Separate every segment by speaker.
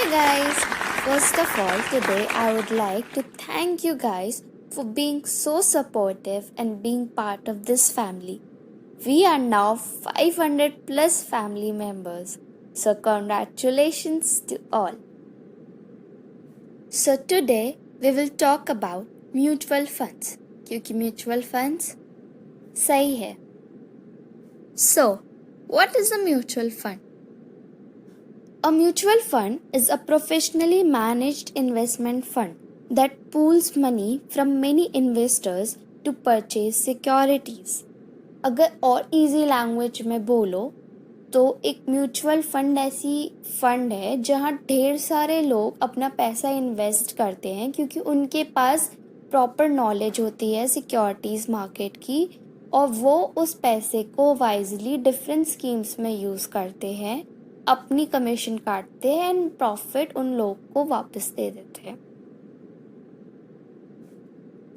Speaker 1: guys, first of all, today I would like to thank you guys for being so supportive and being part of this family. We are now 500 plus family members, so congratulations to all. So today we will talk about mutual funds, क्योंकि mutual funds सही है. So, what is a mutual fund? A mutual fund is a professionally managed investment fund that pools money from many investors to purchase securities. अगर और easy language में बोलो तो एक mutual fund ऐसी फंड है जहाँ ढेर सारे लोग अपना पैसा इन्वेस्ट करते हैं क्योंकि उनके पास प्रॉपर नॉलेज होती है सिक्योरिटीज़ मार्केट की और वो उस पैसे को वाइजली डिफरेंट स्कीम्स में यूज़ करते हैं, अपनी कमीशन काटते हैं एंड प्रॉफिट उन लोग को वापस दे देते हैं.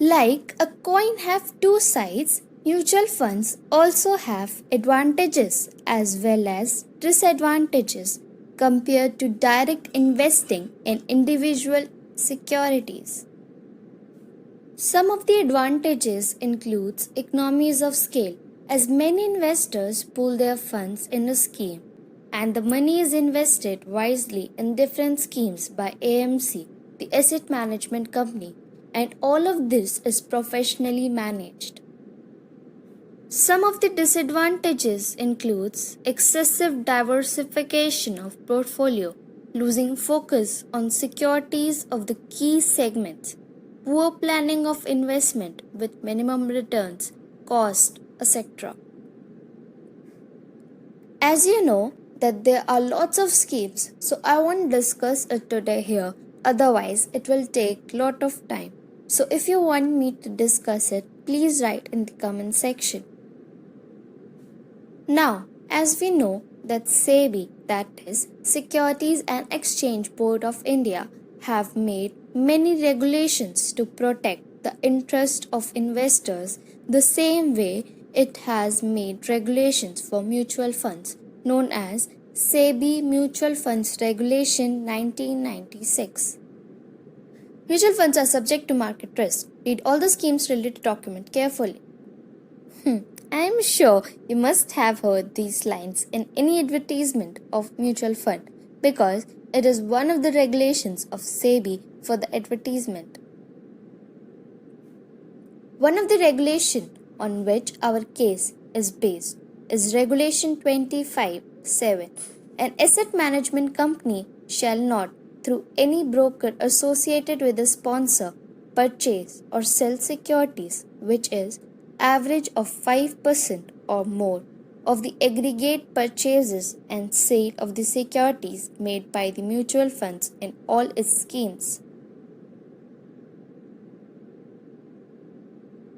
Speaker 1: Like a coin have two sides, mutual funds also have advantages as well as disadvantages compared to direct investing in individual securities. Some of the advantages includes economies of scale as many investors pool their funds in a scheme and the money is invested wisely in different schemes by AMC, the asset management company, and all of this is professionally managed. Some of the disadvantages includes excessive diversification of portfolio, losing focus on securities of the key segments, poor planning of investment with minimum returns, cost, etc. As you know that there are lots of schemes, so I won't discuss it today here, otherwise it will take lot of time. So if you want me to discuss it, please write in the comment section. Now, as we know that SEBI, that is Securities and Exchange Board of India, have made many regulations to protect the interest of investors the same way it has made regulations for mutual funds known as SEBI Mutual Funds Regulation 1996. Mutual funds are subject to market risk. Read all the schemes related document carefully. I am sure you must have heard these lines in any advertisement of mutual fund because it is one of the regulations of SEBI for the advertisement. One of the regulation on which our case is based is Regulation 25(7). An asset management company shall not, through any broker associated with a sponsor, purchase or sell securities which is average of 5% or more of the aggregate purchases and sale of the securities made by the mutual funds in all its schemes.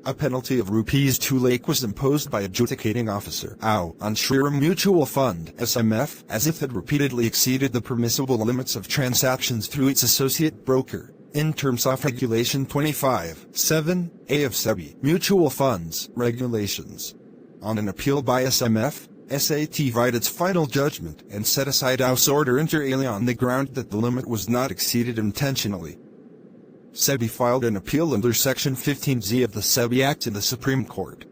Speaker 2: A penalty of ₹2 lakh was imposed by adjudicating officer on SHRIRAM Mutual Fund (SMF) as if it repeatedly exceeded the permissible limits of transactions through its associate broker, in terms of Regulation 25(7)(a) of SEBI Mutual Funds Regulations. On an appeal by SMF, SAT wrote its final judgment and set aside House Order inter alia on the ground that the limit was not exceeded intentionally. SEBI filed an appeal under Section 15Z of the SEBI Act in the Supreme Court.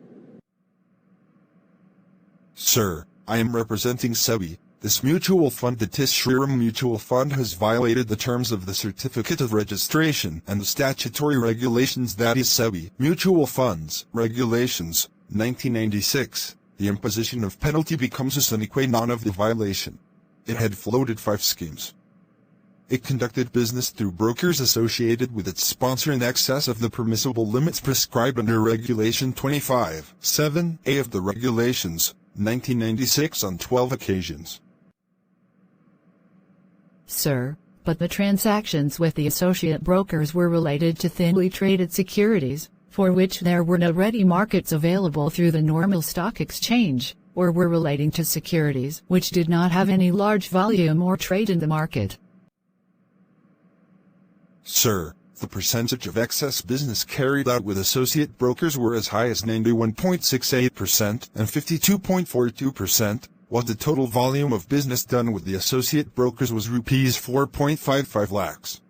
Speaker 2: Sir, I am representing SEBI. This mutual fund, the SHRIRAM Mutual Fund, has violated the terms of the Certificate of Registration and the statutory regulations, that is SEBI Mutual Funds Regulations 1996. The imposition of penalty becomes a sine qua non of the violation. It had floated 5 schemes. It conducted business through brokers associated with its sponsor in excess of the permissible limits prescribed under Regulation 25(7)(a) of the Regulations 1996 on 12 occasions.
Speaker 3: Sir, but the transactions with the associate brokers were related to thinly traded securities, for which there were no ready markets available through the normal stock exchange, or were relating to securities which did not have any large volume or trade in the market.
Speaker 2: Sir, the percentage of excess business carried out with associate brokers were as high as 91.68% and 52.42%, what the total volume of business done with the associate brokers was rupees 4.55 lakhs.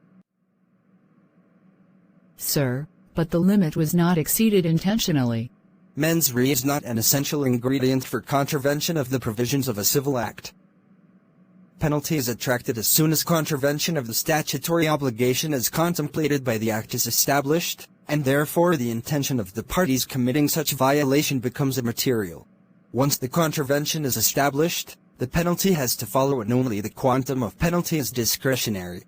Speaker 3: Sir, but the limit was not exceeded intentionally.
Speaker 4: Mens rea is not an essential ingredient for contravention of the provisions of a civil act. Penalty is attracted as soon as contravention of the statutory obligation as contemplated by the act is established, and therefore the intention of the parties committing such violation becomes immaterial. Once the contravention is established, the penalty has to follow and only the quantum of penalty is discretionary.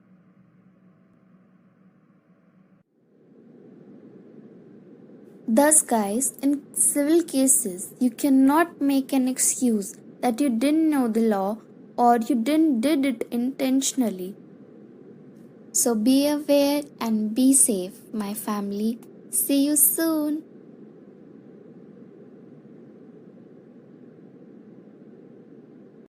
Speaker 1: Thus, guys, in civil cases, you cannot make an excuse that you didn't know the law or you didn't did it intentionally. So be aware and be safe, my family. See you soon.